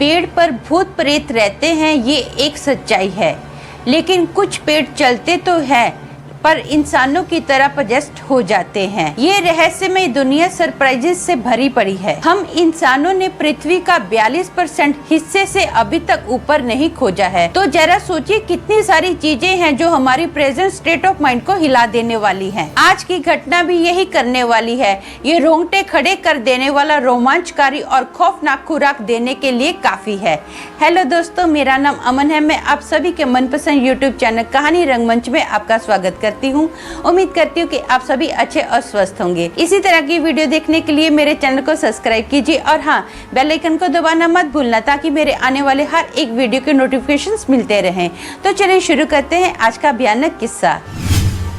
पेड़ पर भूत प्रेत रहते हैं, ये एक सच्चाई है, लेकिन कुछ पेड़ चलते तो हैं पर इंसानों की तरह पजेस्ट हो जाते हैं। ये रहस्यमय दुनिया सरप्राइजेस से भरी पड़ी है। हम इंसानों ने पृथ्वी का 42% हिस्से से अभी तक ऊपर नहीं खोजा है। तो जरा सोचिए कितनी सारी चीजें हैं जो हमारी प्रेजेंट स्टेट ऑफ माइंड को हिला देने वाली हैं। आज की घटना भी यही करने वाली है। ये रोंगटे खड़े कर देने वाला रोमांचकारी और खौफनाक खुराक देने के लिए काफी है। हेलो दोस्तों, मेरा नाम अमन है। मैं आप सभी के मनपसंद यूट्यूब चैनल कहानी रंगमंच में आपका स्वागत करती हूँ। उम्मीद करती हूँ कि आप सभी अच्छे और स्वस्थ होंगे। इसी तरह की वीडियो देखने के लिए मेरे चैनल को सब्सक्राइब कीजिए और हाँ, बेल आइकन को दबाना मत भूलना ताकि मेरे आने वाले हर एक वीडियो के नोटिफिकेशंस मिलते रहें। तो चलिए शुरू करते हैं आज का भयानक किस्सा।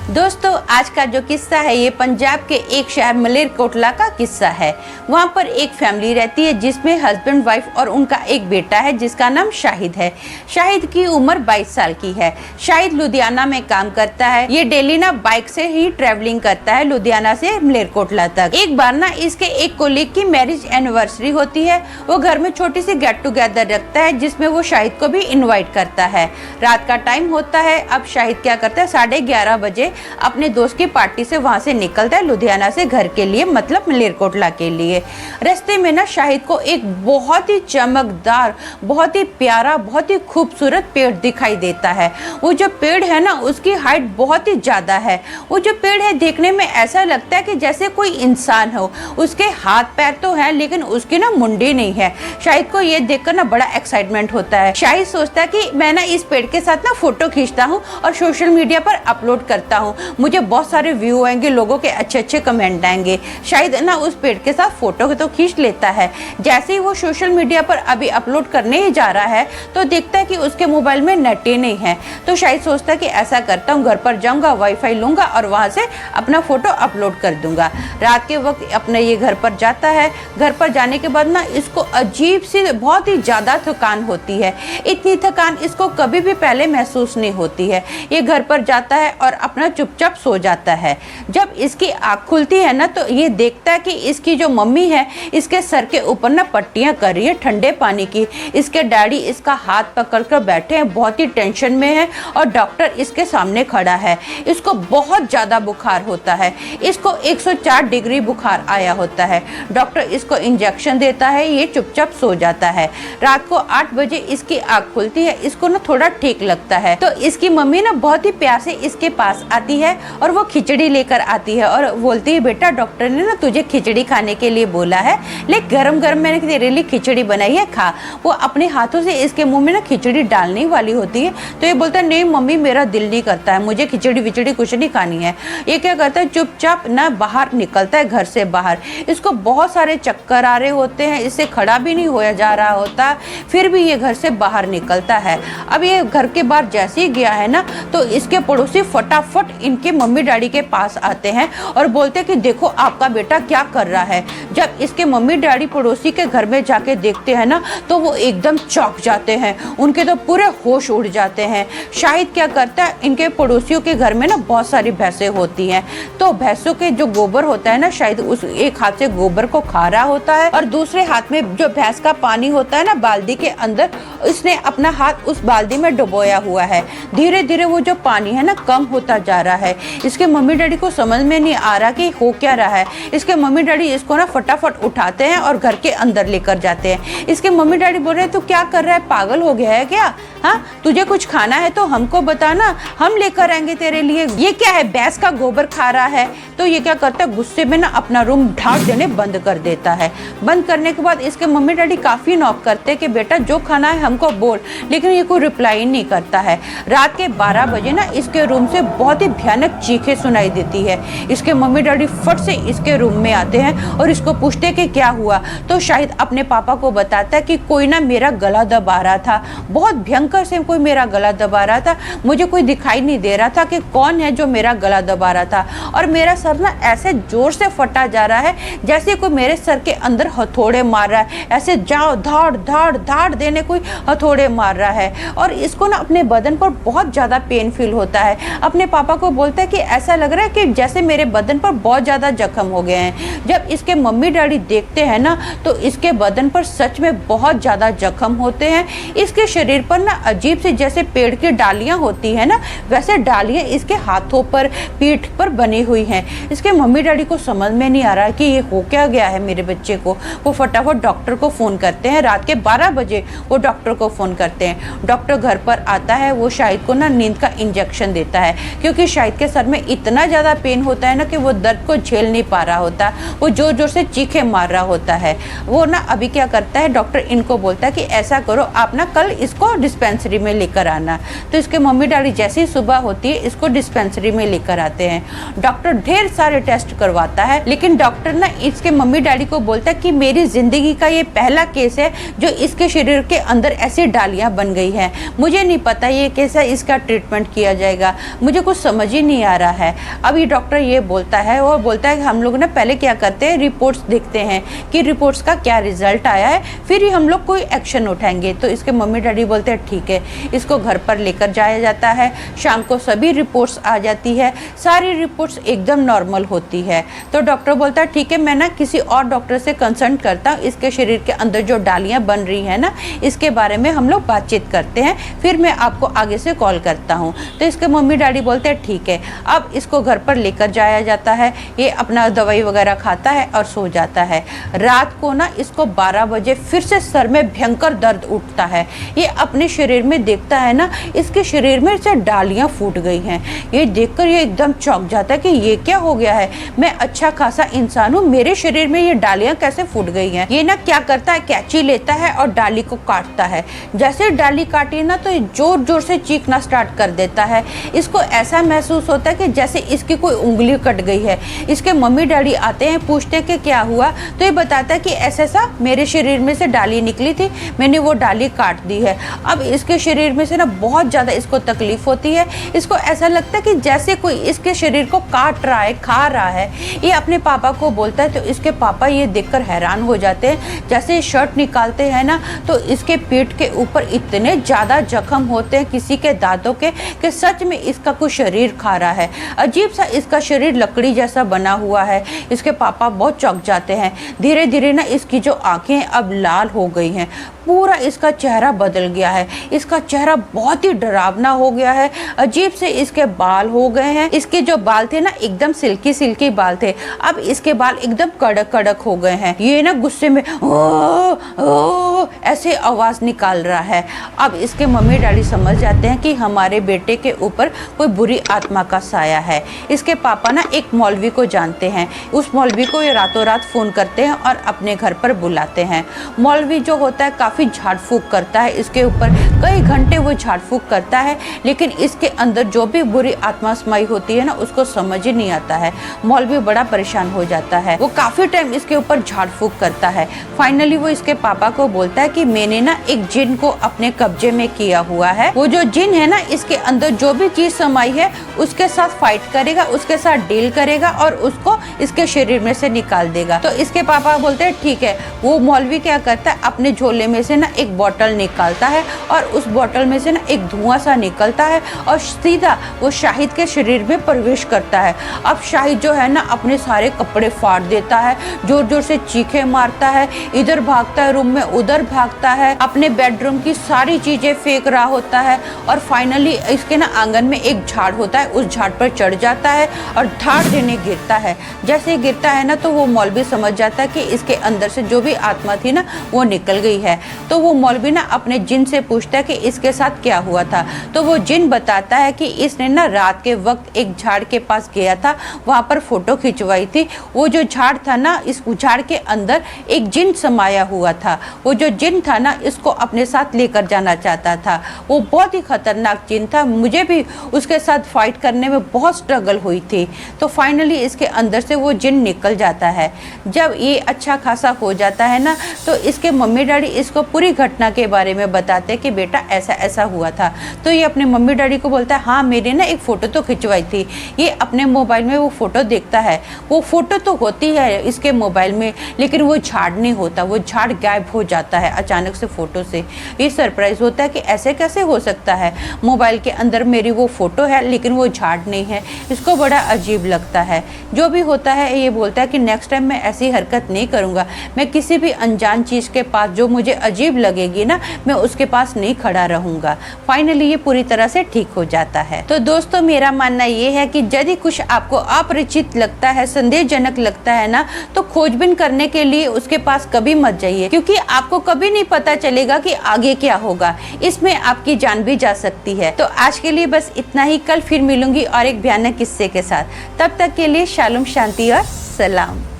दोस्तों, आज का जो किस्सा है ये पंजाब के एक शहर मलेरकोटला का किस्सा है। वहाँ पर एक फैमिली रहती है जिसमें हस्बैंड वाइफ और उनका एक बेटा है जिसका नाम शाहिद है। शाहिद की उम्र 22 साल की है। शाहिद लुधियाना में काम करता है। ये डेली ना बाइक से ही ट्रेवलिंग करता है लुधियाना से मलेरकोटला तक। एक बार ना इसके एक कोलीग की मैरिज एनिवर्सरी होती है। वो घर में छोटी सी गेट टुगेदर रखता है जिसमें वो शाहिद को भी इन्वाइट करता है। रात का टाइम होता है। अब शाहिद क्या करता है, 11:30 बजे अपने दोस्त की पार्टी से वहां से निकलता है लुधियाना से घर के लिए, मतलब मलेरकोटला के लिए। रास्ते में ना शाहिद को एक बहुत ही चमकदार, बहुत ही प्यारा, बहुत ही खूबसूरत पेड़ दिखाई देता है। वो जो पेड़ है ना उसकी हाइट बहुत ही ज्यादा है। वो जो पेड़ है देखने में ऐसा लगता है कि जैसे कोई इंसान हो। उसके हाथ पैर तो है लेकिन उसकी ना मुंडी नहीं है। शाहिद को ये देखकर ना बड़ा एक्साइटमेंट होता है। शाहिद सोचता है कि मैं ना इस पेड़ के साथ ना फोटो खींचता हूँ और सोशल मीडिया पर अपलोड करता हूँ, मुझे बहुत सारे व्यू आएंगे, लोगों के अच्छे अच्छे कमेंट आएंगे। शायद ना उस पेड़ के साथ फोटो तो खींच लेता है। जैसे ही वो सोशल मीडिया पर अभी अपलोड करने ही जा रहा है तो देखता है कि उसके मोबाइल में नेट ही नहीं है। तो शायद सोचता है कि ऐसा करता हूँ, घर पर जाऊंगा, वाईफाई लूंगा और वहां से अपना फोटो अपलोड कर दूंगा। रात के वक्त अपने ये घर पर जाता है। घर पर जाने के बाद ना इसको अजीब सी बहुत ही ज्यादा थकान होती है। इतनी थकान इसको कभी भी पहले महसूस नहीं होती है। ये घर पर जाता है और अपना चुपचाप सो जाता है। जब इसकी आँख खुलती है ना तो ये देखता है कि इसकी जो मम्मी है इसके सर के ऊपर ना पट्टियां कर रही है ठंडे पानी की। इसके डैडी इसका हाथ पकड़कर बैठे हैं, बहुत ही टेंशन में है और डॉक्टर इसके सामने खड़ा है। इसको बहुत ज्यादा बुखार होता है। इसको 104 डिग्री बुखार आया होता है। डॉक्टर इसको इंजेक्शन देता है, ये चुपचाप सो जाता है। रात को 8 बजे इसकी आँख खुलती है। इसको ना थोड़ा ठीक लगता है तो इसकी मम्मी ना बहुत ही प्यार से इसके पास आती है और वो खिचड़ी लेकर आती है और बोलती है, बेटा डॉक्टर ने ना तुझे खिचड़ी खाने के लिए बोला है, ले गरम गरम मैंने तेरे लिए खिचड़ी बनाई है, खा। वो अपने हाथों से इसके मुंह में ना खिचड़ी डालने वाली होती है तो ये बोलता है, नहीं मम्मी मेरा दिल नहीं करता है, मुझे खिचड़ी विचड़ी कुछ नहीं खानी है। ये क्या करता है, चुपचाप ना बाहर निकलता है घर से बाहर। इसको बहुत सारे चक्कर आ रहे होते हैं, इससे खड़ा भी नहीं होया जा रहा होता, फिर भी ये घर से बाहर निकलता है। अब ये घर के बाहर जैसे ही गया है ना तो इसके पड़ोसी फटाफट इनके मम्मी डैडी के पास आते हैं और बोलते हैं कि देखो आपका बेटा क्या कर रहा है। जब इसके मम्मी डैडी पड़ोसी के घर में जाके देखते हैं ना तो वो एकदम चौंक जाते हैं, उनके तो पूरे होश उड़ जाते हैं। शाहिद क्या करता है, इनके पड़ोसियों के घर में ना बहुत सारी भैंसें होती हैं तो भैंसों के जो गोबर होता है ना, शायद उस एक हाथ से गोबर को खा रहा होता है और दूसरे हाथ में जो भैंस का पानी होता है ना बाल्टी के अंदर, इसने अपना हाथ उस बाल्टी में डुबोया हुआ है। धीरे धीरे वो जो पानी है ना कम होता जा रहा है। इसके मम्मी डैडी को समझ में नहीं आ रहा कि हो क्या रहा है। इसके मम्मी डैडी इसको ना फटाफट उठाते हैं और घर के अंदर लेकर जाते हैं। इसके मम्मी डैडी बोल रहे हैं, तू क्या कर रहा है, पागल हो गया है क्या? हाँ, तुझे कुछ खाना है तो हमको बताना, हम लेकर आएंगे तेरे लिए। ये क्या है, भैंस का गोबर खा रहा है। तो ये क्या करता है, गुस्से में ना अपना रूम ढाक देने बंद कर देता है। बंद करने के बाद इसके मम्मी डैडी काफी नॉक करते हैं कि बेटा जो खाना है हमको बोल, लेकिन ये कोई रिप्लाई नहीं करता है। रात के 12 बजे ना इसके रूम से बहुत ही भयानक चीखें सुनाई देती है। इसके मम्मी डैडी फट से इसके रूम में आते हैं और इसको पूछते कि क्या हुआ। तो शाहिद अपने पापा को बताता है कि कोई ना मेरा गला दबा रहा था, बहुत भयंकर से कोई मेरा गला दबा रहा था, मुझे कोई दिखाई नहीं दे रहा था कि कौन है जो मेरा गला दबा रहा था, और मेरा सर ना ऐसे जोर से फटा जा रहा है जैसे कोई मेरे सर के अंदर हथौड़े मार रहा है, ऐसे जाओ धाड़ धाड़ धाड़ देने कोई हथौड़े मार रहा है। और इसको ना अपने बदन पर बहुत ज़्यादा पेन फील होता है। अपने पापा को बोलता है कि ऐसा लग रहा है कि जैसे मेरे बदन पर बहुत ज़्यादा जख्म हो गए हैं। जब इसके मम्मी डैडी देखते हैं ना तो इसके बदन पर सच में बहुत ज़्यादा जख्म होते हैं। इसके शरीर पर ना अजीब से जैसे पेड़ की डालियाँ होती हैं ना, वैसे डालियाँ इसके हाथों पर, पीठ पर बनी हुई हैं। इसके मम्मी डैडी को समझ में नहीं आ रहा कि ये हो क्या गया है मेरे बच्चे को। वो फटाफट डॉक्टर को फ़ोन करते हैं। रात के 12 बजे वो डॉक्टर को फ़ोन करते हैं। डॉक्टर घर पर आता है। वो शाहिद को ना नींद का इंजेक्शन देता है, क्योंकि शाहिद के सर में इतना ज़्यादा पेन होता है ना कि वो दर्द को झेल नहीं पा रहा होता। वो जोर जोर से चीखे मार रहा होता है। वो ना अभी क्या करता है, डॉक्टर इनको बोलता है कि ऐसा करो, आप ना कल इसको डिस्पेंसरी में लेकर आना। तो इसके मम्मी डैडी जैसे ही सुबह होती है इसको डिस्पेंसरी में लेकर आते हैं। डॉक्टर ढेर सारे टेस्ट करवाता है, लेकिन डॉक्टर ना इसके मम्मी डैडी को बोलता है कि मेरी ज़िंदगी का ये पहला केस है जो इसके शरीर के अंदर ऐसी डालियाँ बन गई हैं। मुझे नहीं पता ये कैसा इसका ट्रीटमेंट किया जाएगा, मुझे कुछ समझ ही नहीं आ रहा है। अभी डॉक्टर ये बोलता है और बोलता है कि हम लोग ना पहले क्या करते हैं, रिपोर्ट्स देखते हैं कि रिपोर्ट्स का क्या रिजल्ट आया है, फिर ही हम लोग कोई एक्शन उठाएंगे। तो इसके मम्मी डैडी बोलते हैं ठीक है। इसको घर पर लेकर जाया जाता है। शाम को सभी रिपोर्ट्स आ जाती है, सारी रिपोर्ट्स एकदम नॉर्मल होती है। तो डॉक्टर बोलता है ठीक है, मैं ना किसी और डॉक्टर से कंसल्ट करता हूँ, इसके शरीर के अंदर जो डालियाँ बन रही हैं ना इसके बारे में हम लोग बातचीत करते हैं, फिर मैं आपको आगे से कॉल करता हूँ। तो इसके मम्मी डैडी बोलते हैं ठीक है। अब इसको घर पर लेकर जाया जाता है। ये अपना दवाई वगैरह खाता है और सो जाता है। रात को ना इसको 12 बजे फिर से सर में भयंकर दर्द उठता है। ये अपने शरीर में देखता है ना, इसके शरीर में से डालियाँ फूट गई हैं। ये देखकर ये एकदम चौंक जाता है कि ये क्या हो गया है, मैं अच्छा खासा इंसान हूँ, मेरे शरीर में ये डालियाँ कैसे फूट गई हैं। ये ना क्या करता है, कैंची लेता है और डाली को काटता है। जैसे डाली काटी ना तो जोर जोर से चीखना स्टार्ट कर देता है। इसको ऐसा महसूस होता है कि जैसे इसकी कोई उंगली कट गई है। इसके मम्मी डैडी आते हैं, पूछते हैं कि क्या हुआ। तो ये बताता है कि ऐसा मेरे शरीर में से डाली निकली थी, मैंने वो डाली काट दी है। अब इसके शरीर में से ना बहुत ज़्यादा इसको तकलीफ होती है। इसको ऐसा लगता है कि जैसे कोई इसके शरीर को काट रहा है, खा रहा है। ये अपने पापा को बोलता है तो इसके पापा ये देखकर हैरान हो जाते हैं। जैसे शर्ट निकालते हैं ना तो इसके पीठ के ऊपर इतने ज़्यादा जख्म होते हैं किसी के दांतों के कि सच में इसका कोई शरीर खा रहा है। अजीब सा इसका शरीर लकड़ी जैसा बना हुआ है। इसके पापा बहुत चौंक जाते हैं। धीरे धीरे ना इसकी जो आंखें अब लाल हो गई हैं, पूरा इसका चेहरा बदल गया है। इसका चेहरा बहुत ही डरावना हो गया है। अजीब से इसके बाल हो गए हैं। इसके जो बाल थे ना एकदम सिल्की सिल्की बाल थे, अब इसके बाल एकदम कड़क कड़क हो गए हैं। ये ना गुस्से में ओ ऐसे आवाज निकाल रहा है। अब इसके मम्मी डैडी समझ जाते हैं कि हमारे बेटे के ऊपर कोई बुरी आत्मा का साया है। इसके पापा ना एक मौलवी को जानते हैं। उस मौलवी को ये रातों रात फोन करते हैं और अपने घर पर बुलाते हैं। मौलवी जो होता है काफ़ी झाड़ फूक करता है इसके ऊपर, कई घंटे वो झाड़ फूक करता है, लेकिन इसके अंदर जो भी बुरी आत्मा समाई होती है ना उसको समझ ही नहीं आता है। मौलवी बड़ा परेशान हो जाता है। वो काफ़ी टाइम इसके ऊपर झाड़ फूक करता है। फाइनली वो इसके पापा को बोलता है कि मैंने ना एक जिन को अपने कब्जे में किया हुआ है। वो जो जिन है ना इसके अंदर जो भी चीज़ समाई है उसके साथ फाइट करेगा, उसके साथ डील करेगा और उसको इसके शरीर में से निकाल देगा। तो इसके पापा बोलते हैं ठीक है। वो मौलवी क्या करता है, अपने झोले में से ना एक बोतल निकालता है और उस बोतल में से ना एक धुआं सा निकलता है और सीधा वो शाहिद के शरीर में प्रवेश करता है। अब शाहिद जो है ना अपने सारे कपड़े फाड़ देता है, जोर जोर से चीखे मारता है, इधर भागता है रूम में, उधर भागता है, अपने बेडरूम की सारी चीजें फेंक रहा होता है और फाइनली इसके ना आंगन में एक झाड़ होता है, उस झाड़ पर चढ़ जाता है और धाड़ देने गिरता है। जैसे गिरता है ना तो वो मौलवी समझ जाता है कि इसके अंदर से जो भी आत्मा थी ना वो निकल गई है। तो वो मौलवी ना अपने जिन से पूछता है कि इसके साथ क्या हुआ था। तो वो जिन बताता है कि इसने ना रात के वक्त एक झाड़ के पास गया था, वहाँ पर फोटो खिंचवाई थी। वो जो झाड़ था ना, इस झाड़ के अंदर एक जिन समाया हुआ था। वो जो जिन था ना इसको अपने साथ लेकर जाना चाहता था। वो बहुत ही खतरनाक जिन था, मुझे भी उसके साथ फाइट करने में बहुत स्ट्रगल हुई थी। तो फाइनली इसके अंदर से वो जिन निकल जाता है। जब ये अच्छा खासा हो जाता है ना तो इसके मम्मी डैडी इसको पूरी घटना के बारे में बताते कि बेटा ऐसा ऐसा हुआ था। तो ये अपने मम्मी डैडी को बोलता है हाँ मेरे ना एक फ़ोटो तो खिंचवाई थी। ये अपने मोबाइल में वो फ़ोटो देखता है, वो फ़ोटो तो होती है इसके मोबाइल में, लेकिन वो झाड़ नहीं होता, वो झाड़ गायब हो जाता है अचानक से फ़ोटो से। ये सरप्राइज़ होता है कि ऐसे कैसे हो सकता है, मोबाइल के अंदर मेरी वो फ़ोटो है लेकिन वो झाड़ नहीं है। इसको बड़ा अजीब लगता है। जो भी होता है ये बोलता है कि नेक्स्ट टाइम मैं ऐसी हरकत नहीं करूँगा, मैं किसी भी अनजान चीज़ के पास जो मुझे अजीब लगेगी ना, मैं उसके पास नहीं खड़ा रहूँगा। फाइनली ये पूरी तरह से ठीक हो जाता है। तो दोस्तों मेरा मानना ये है कि यदि कुछ आपको अपरिचित लगता है, संदेहजनक लगता है ना, तो खोजबीन करने के लिए उसके पास कभी मत जाइए, क्योंकि आपको कभी नहीं पता चलेगा कि आगे क्या होगा। इसमें आपकी जान भी जा सकती है। तो आज के लिए बस इतना ही। कल फिर मिलूंगी और एक भयानक किस्से के साथ। तब तक के लिए शालोम, शांति और सलाम।